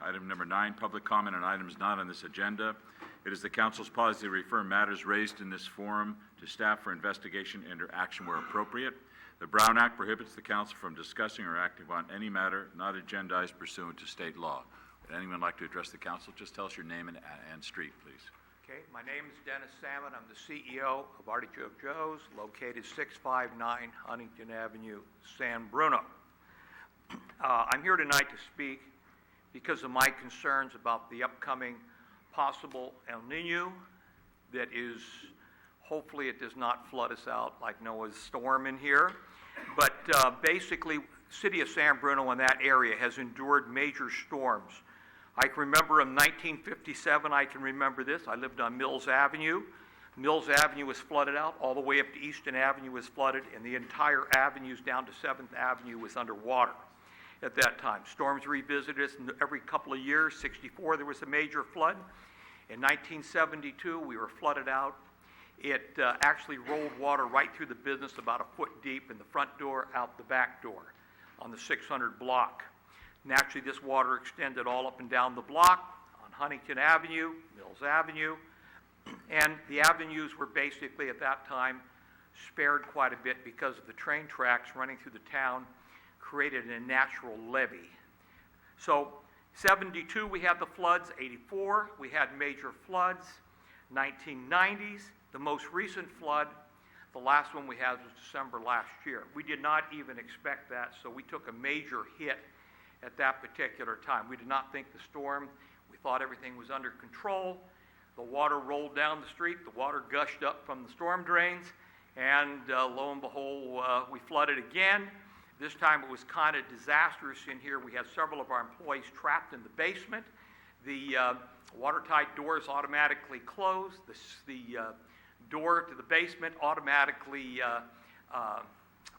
Item number 9, public comment on items not on this agenda. It is the council's policy to refer matters raised in this forum to staff for investigation and or action where appropriate. The Brown Act prohibits the council from discussing or acting on any matter not agendized pursuant to state law. Would anyone like to address the council? Just tell us your name and street, please. Okay, my name is Dennis Salmon. I'm the CEO of Artichoke Joe's, located 659 Huntington Avenue, San Bruno. I'm here tonight to speak because of my concerns about the upcoming possible El Nino that is, hopefully it does not flood us out like Noah's storm in here. But basically, city of San Bruno and that area has endured major storms. I can remember in 1957, I can remember this. I lived on Mills Avenue. Mills Avenue was flooded out. All the way up to Easton Avenue was flooded, and the entire avenues down to 7th Avenue was underwater at that time. Storms revisited us every couple of years. 64, there was a major flood. In 1972, we were flooded out. It actually rolled water right through the business about a foot deep in the front door, out the back door on the 600 block. Naturally, this water extended all up and down the block on Huntington Avenue, Mills Avenue, and the avenues were basically at that time spared quite a bit because of the train tracks running through the town created a natural levee. So 72 we had the floods, 84 we had major floods, 1990s, the most recent flood, the last one we had was December last year. We did not even expect that, so we took a major hit at that particular time. We did not think the storm, we thought everything was under control. The water rolled down the street, the water gushed up from the storm drains, and lo and behold, we flooded again. This time it was kind of disastrous in here. We had several of our employees trapped in the basement. The watertight doors automatically closed. The door to the basement automatically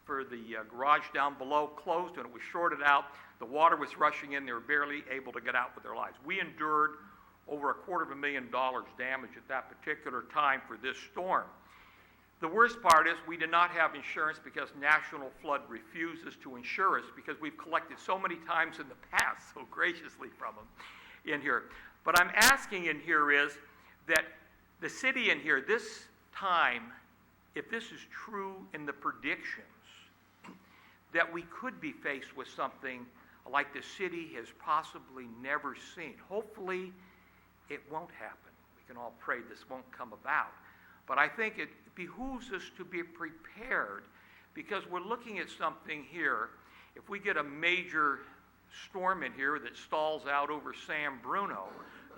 for the garage down below closed, and it was shorted out. The water was rushing in. They were barely able to get out with their lives. We endured over $250,000 damage at that particular time for this storm. The worst part is we did not have insurance because National Flood refuses to insure us because we've collected so many times in the past so graciously from them in here. But I'm asking in here is that the city in here, this time, if this is true in the predictions, that we could be faced with something like the city has possibly never seen. Hopefully, it won't happen. We can all pray this won't come about. But I think it behooves us to be prepared because we're looking at something here. If we get a major storm in here that stalls out over San Bruno,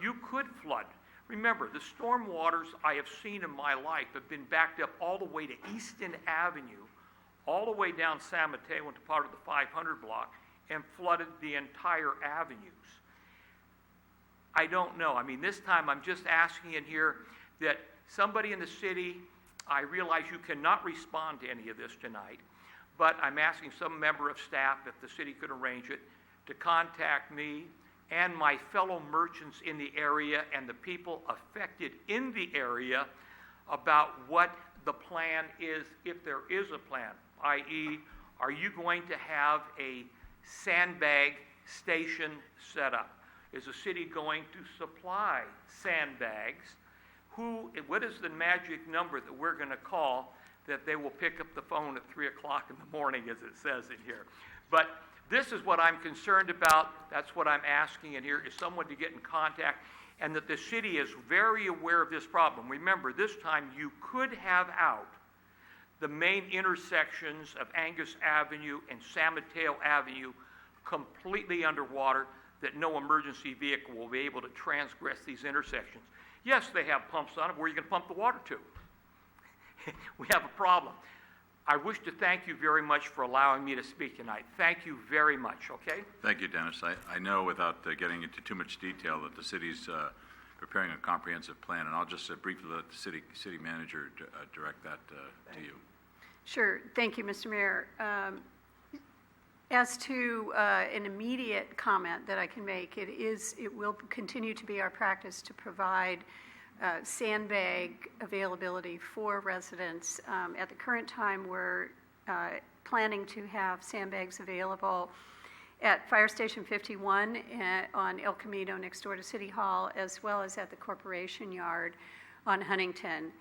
you could flood. Remember, the storm waters I have seen in my life have been backed up all the way to Easton Avenue, all the way down San Mateo into part of the 500 block, and flooded the entire avenues. I don't know. I mean, this time I'm just asking in here that somebody in the city, I realize you cannot respond to any of this tonight, but I'm asking some member of staff, if the city could arrange it, to contact me and my fellow merchants in the area and the people affected in the area about what the plan is, if there is a plan, i.e., are you going to have a sandbag station set up? Is the city going to supply sandbags? What is the magic number that we're going to call that they will pick up the phone at 3 o'clock in the morning, as it says in here? But this is what I'm concerned about. That's what I'm asking in here, is someone to get in contact, and that the city is very aware of this problem. Remember, this time you could have out the main intersections of Angus Avenue and San Mateo Avenue completely underwater, that no emergency vehicle will be able to transgress these intersections. Yes, they have pumps on them. Where are you going to pump the water to? We have a problem. I wish to thank you very much for allowing me to speak tonight. Thank you very much, okay? Thank you, Dennis. I know without getting into too much detail that the city's preparing a comprehensive plan, and I'll just briefly let the city manager direct that to you. Sure. Thank you, Mr. Mayor. As to an immediate comment that I can make, it will continue to be our practice to provide sandbag availability for residents. At the current time, we're planning to have sandbags available at Fire Station 51 on El Camino next door to City Hall, as well as at the Corporation Yard on Huntington.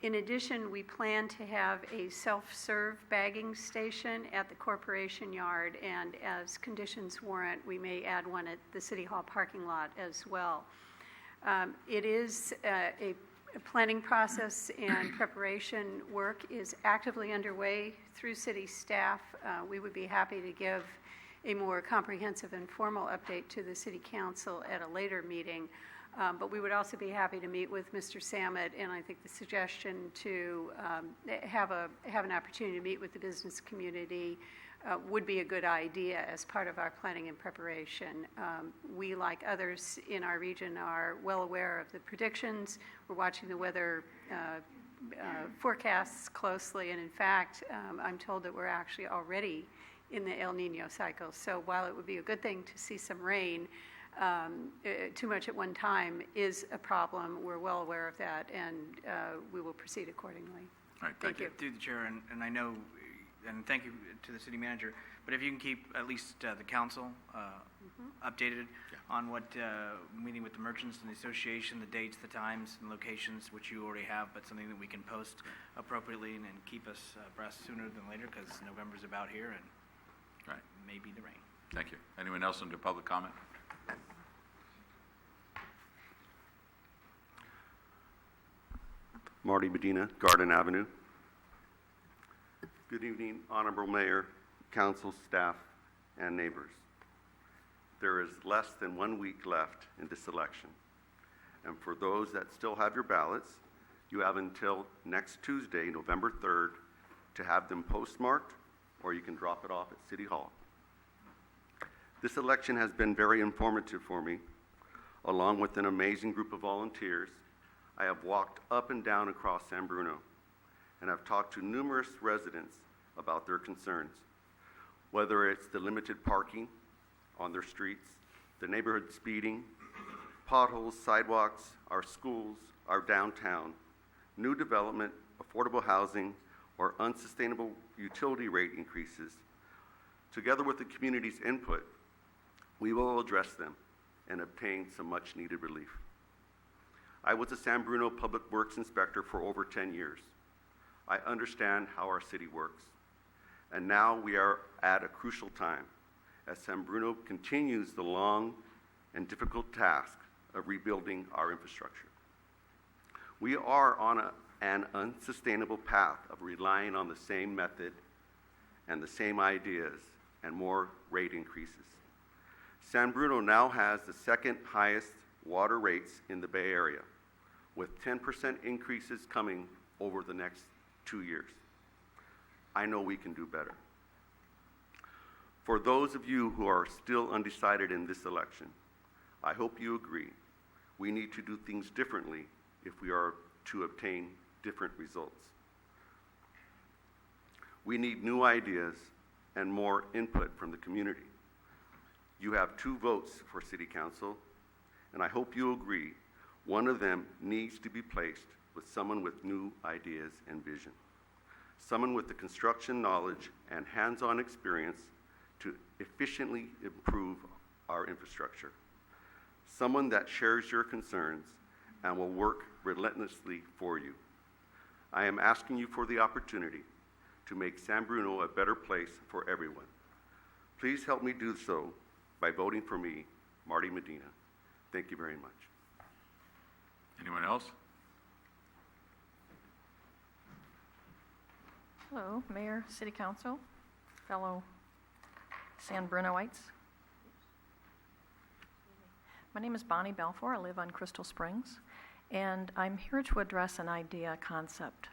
In addition, we plan to have a self-serve bagging station at the Corporation Yard, and as conditions warrant, we may add one at the City Hall parking lot as well. It is a planning process, and preparation work is actively underway through city staff. We would be happy to give a more comprehensive and formal update to the City Council at a later meeting. But we would also be happy to meet with Mr. Samet, and I think the suggestion to have an opportunity to meet with the business community would be a good idea as part of our planning and preparation. We, like others in our region, are well aware of the predictions. We're watching the weather forecasts closely, and in fact, I'm told that we're actually already in the El Nino cycle. So while it would be a good thing to see some rain, too much at one time is a problem. We're well aware of that, and we will proceed accordingly. All right, thank you. Through the chair, and I know, and thank you to the city manager, but if you can keep at least the council updated on what, meeting with the merchants and the association, the dates, the times, and locations, which you already have, but something that we can post appropriately and keep us abreast sooner than later, because November's about here, and maybe the rain. Thank you. Anyone else under public comment? Marty Medina, Garden Avenue. Good evening, Honorable Mayor, Council, staff, and neighbors. There is less than 1 week left in this election. And for those that still have your ballots, you have until next Tuesday, November 3rd, to have them postmarked, or you can drop it off at City Hall. This election has been very informative for me. Along with an amazing group of volunteers, I have walked up and down across San Bruno, and I've talked to numerous residents about their concerns, whether it's the limited parking on their streets, the neighborhood speeding, potholes, sidewalks, our schools, our downtown, new development, affordable housing, or unsustainable utility rate increases. Together with the community's input, we will address them and obtain some much-needed relief. I was a San Bruno Public Works Inspector for over 10 years. I understand how our city works. And now we are at a crucial time as San Bruno continues the long and difficult task of rebuilding our infrastructure. We are on an unsustainable path of relying on the same method and the same ideas and more rate increases. San Bruno now has the second highest water rates in the Bay Area, with 10% increases coming over the next 2 years. I know we can do better. For those of you who are still undecided in this election, I hope you agree we need to do things differently if we are to obtain different results. We need new ideas and more input from the community. You have 2 votes for City Council, and I hope you agree one of them needs to be placed with someone with new ideas and vision, someone with the construction knowledge and hands-on experience to efficiently improve our infrastructure, someone that shares your concerns and will work relentlessly for you. I am asking you for the opportunity to make San Bruno a better place for everyone. Please help me do so by voting for me, Marty Medina. Thank you very much. Anyone else? Hello, Mayor, City Council, fellow San Brunoites. My name is Bonnie Balfour. I live on Crystal Springs, and I'm here to address an idea concept.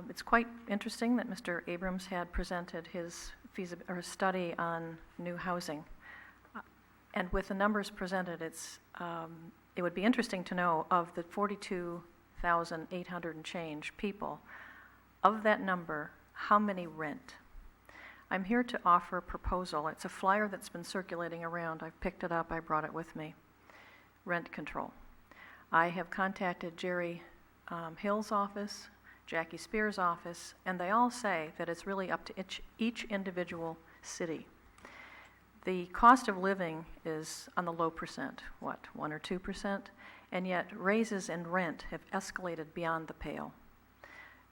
It's quite interesting that Mr. Abrams had presented his study on new housing. And with the numbers presented, it would be interesting to know, of the 42,800 and change people, of that number, how many rent? I'm here to offer a proposal. It's a flyer that's been circulating around. I've picked it up. I brought it with me. Rent control. I have contacted Jerry Hill's office, Jackie Spears' office, and they all say that it's really up to each individual city. The cost of living is on the low percent, 1 or 2%, and yet raises and rent have escalated beyond the pale.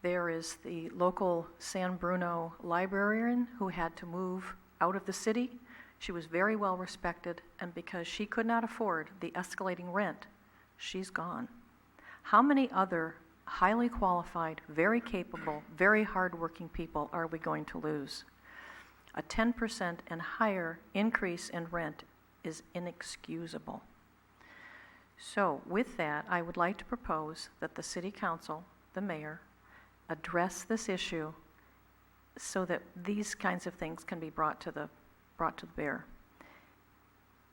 There is the local San Bruno librarian who had to move out of the city. She was very well respected, and because she could not afford the escalating rent, she's gone. How many other highly qualified, very capable, very hardworking people are we going to lose? A 10% and higher increase in rent is inexcusable. So with that, I would like to propose that the City Council, the mayor, address this issue so that these kinds of things can be brought to the bear.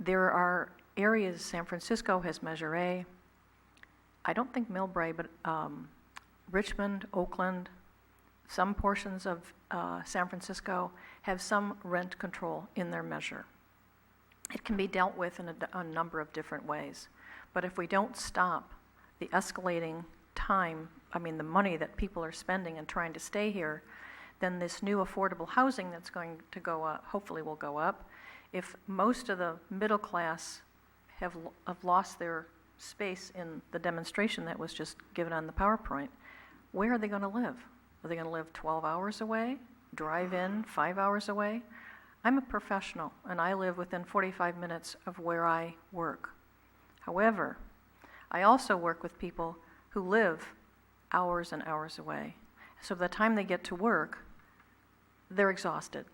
There are areas, San Francisco has Measure A. I don't think Millbrae, but Richmond, Oakland, some portions of San Francisco have some rent control in their measure. It can be dealt with in a number of different ways. But if we don't stop the escalating the money that people are spending and trying to stay here, then this new affordable housing that's going to go up, hopefully will go up. If most of the middle class have lost their space in the demonstration that was just given on the PowerPoint, where are they going to live? Are they going to live 12 hours away, drive in 5 hours away? I'm a professional, and I live within 45 minutes of where I work. However, I also work with people who live hours and hours away. So by the time they get to work, they're exhausted.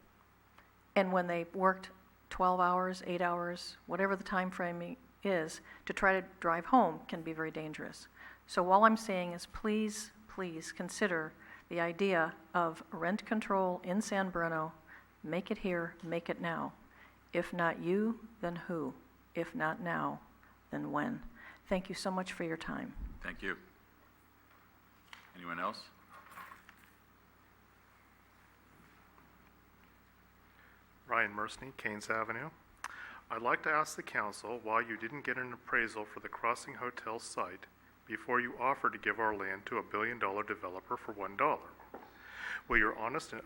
And when they've worked 12 hours, 8 hours, whatever the time frame is, to try to drive home can be very dangerous. So all I'm saying is please, please consider the idea of rent control in San Bruno. Make it here, make it now. If not you, then who? If not now, then when? Thank you so much for your time. Thank you. Anyone else? Ryan Mersney, Keynes Avenue. I'd like to ask the council why you didn't get an appraisal for the Crossing Hotel site before you offered to give our land to a billion-dollar developer for $1. Will your honest and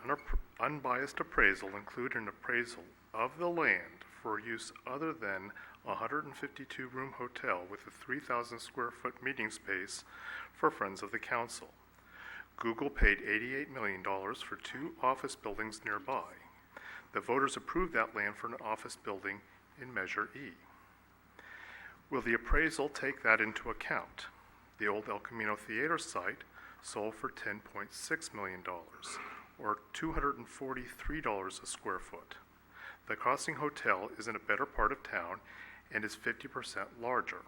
unbiased appraisal include an appraisal of the land for use other than a 152-room hotel with a 3,000 square foot meeting space for Friends of the Council? Google paid $88 million for 2 office buildings nearby. The voters approved that land for an office building in Measure E. Will the appraisal take that into account? The old El Camino Theater site sold for $10.6 million, or $243 a square foot. The Crossing Hotel is in a better part of town and is 50% larger.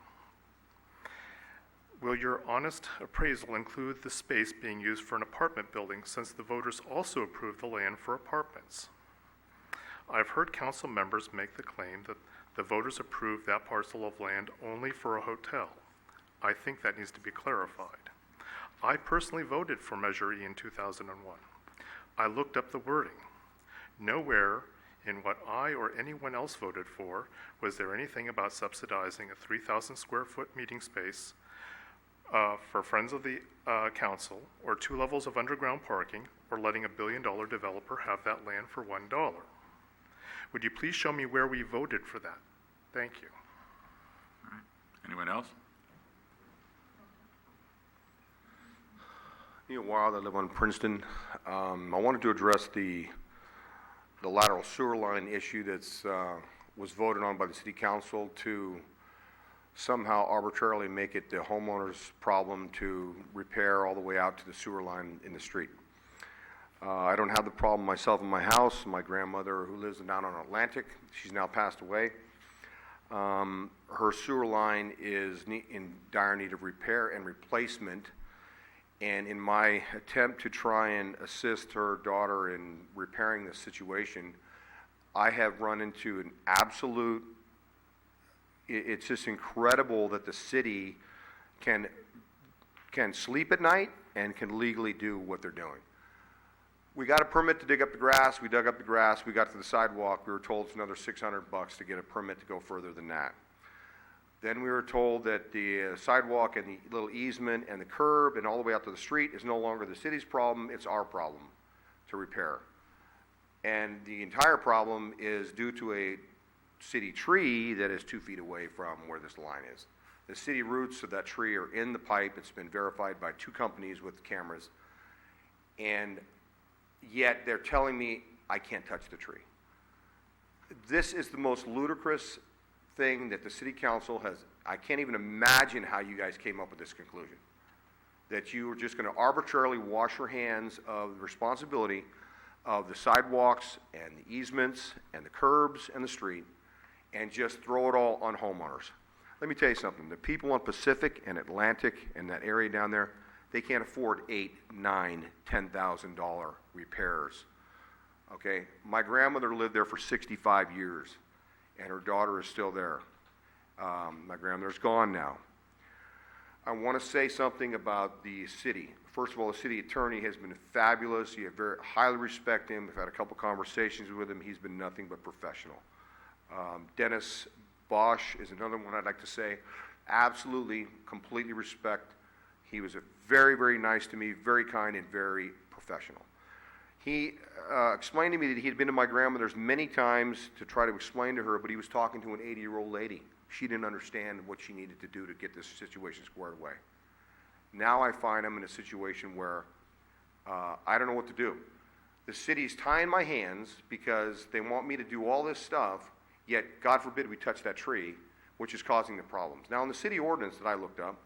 Will your honest appraisal include the space being used for an apartment building, since the voters also approved the land for apartments? I've heard council members make the claim that the voters approved that parcel of land only for a hotel. I think that needs to be clarified. I personally voted for Measure E in 2001. I looked up the wording. Nowhere in what I or anyone else voted for was there anything about subsidizing a 3,000 square foot meeting space for Friends of the Council, or 2 levels of underground parking, or letting a billion-dollar developer have that land for $1. Would you please show me where we voted for that? Thank you. All right. Anyone else? Neil Wild, I live on Princeton. I wanted to address the lateral sewer line issue that's was voted on by the city council to somehow arbitrarily make it the homeowner's problem to repair all the way out to the sewer line in the street. I don't have the problem myself in my house. My grandmother, who lives down on Atlantic, she's now passed away. Her sewer line is in dire need of repair and replacement. And in my attempt to try and assist her daughter in repairing the situation, I have run into an absolute, it's just incredible that the city can sleep at night and can legally do what they're doing. We got a permit to dig up the grass, we dug up the grass, we got to the sidewalk, we were told it's another $600 to get a permit to go further than that. Then we were told that the sidewalk and the little easement and the curb and all the way out to the street is no longer the city's problem, it's our problem to repair. And the entire problem is due to city tree that is 2 feet away from where this line is. The city roots of that tree are in the pipe. It's been verified by 2 companies with cameras. And yet they're telling me I can't touch the tree. This is the most ludicrous thing that the city council has. I can't even imagine how you guys came up with this conclusion. That you were just going to arbitrarily wash your hands of the responsibility of the sidewalks and the easements and the curbs and the street and just throw it all on homeowners. Let me tell you something. The people on Pacific and Atlantic and that area down there, they can't afford $8,000, $9,000, $10,000 repairs. Okay? My grandmother lived there for 65 years, and her daughter is still there. My grandmother's gone now. I want to say something about the city. First of all, the city attorney has been fabulous. You very highly respect him. I've had a couple conversations with him. He's been nothing but professional. Dennis Bosch is another one I'd like to say. Absolutely, completely respect. He was very, very nice to me, very kind and very professional. He explained to me that he had been to my grandmother's many times to try to explain to her, but he was talking to an 80-year-old lady. She didn't understand what she needed to do to get this situation squared away. Now I find I'm in a situation where I don't know what to do. The city's tying my hands because they want me to do all this stuff, yet God forbid we touch that tree, which is causing the problems. Now in the city ordinance that I looked up,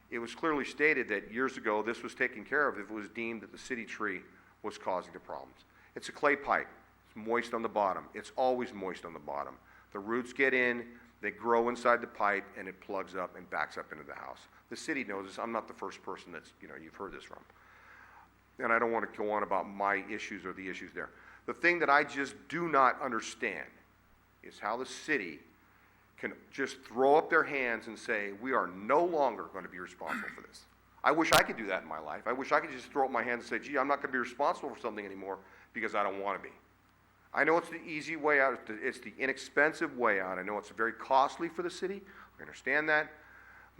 it was clearly stated that years ago this was taken care of if it was deemed that the city tree was causing the problems. It's a clay pipe. It's moist on the bottom. It's always moist on the bottom. The roots get in, they grow inside the pipe, and it plugs up and backs up into the house. The city knows this. I'm not the first person that's, you've heard this from. And I don't want to go on about my issues or the issues there. The thing that I just do not understand is how the city can just throw up their hands and say, we are no longer going to be responsible for this. I wish I could do that in my life. I wish I could just throw up my hands and say, gee, I'm not going to be responsible for something anymore because I don't want to be. I know it's the easy way out. It's the inexpensive way out. I know it's very costly for the city. I understand that.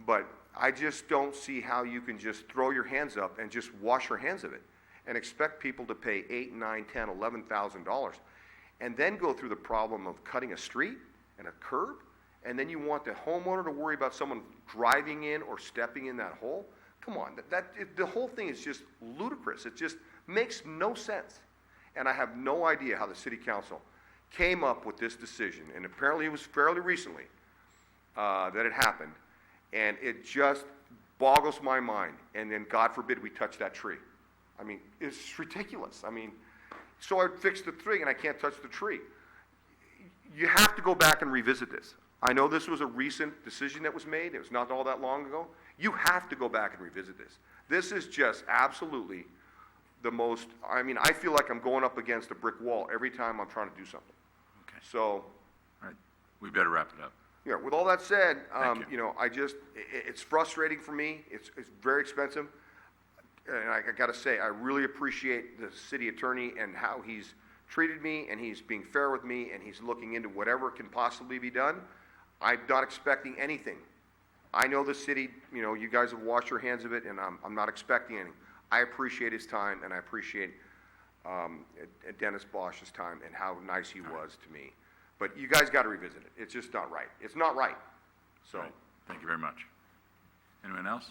But I just don't see how you can just throw your hands up and just wash your hands of it and expect people to pay $8,000, $9,000, $10,000, $11,000 and then go through the problem of cutting a street and a curb, and then you want the homeowner to worry about someone driving in or stepping in that hole? Come on, the whole thing is just ludicrous. It just makes no sense. And I have no idea how the city council came up with this decision, and apparently it was fairly recently that it happened, and it just boggles my mind. And then, God forbid, we touch that tree. I mean, it's ridiculous. I mean, so I fixed the tree, and I can't touch the tree. You have to go back and revisit this. I know this was a recent decision that was made. It was not all that long ago. You have to go back and revisit this. This is just absolutely the most, I mean, I feel like I'm going up against a brick wall every time I'm trying to do something. Okay. So, All right. We better wrap it up. yeah, with all that said, Thank you. it's frustrating for me. It's very expensive. And I got to say, I really appreciate the city attorney and how he's treated me, and he's being fair with me, and he's looking into whatever can possibly be done. I'm not expecting anything. I know the city, you guys have washed your hands of it, and I'm not expecting anything. I appreciate his time, and I appreciate Dennis Bosch's time and how nice he was to me. But you guys got to revisit it. It's just not right. It's not right. So, All right. Thank you very much. Anyone else?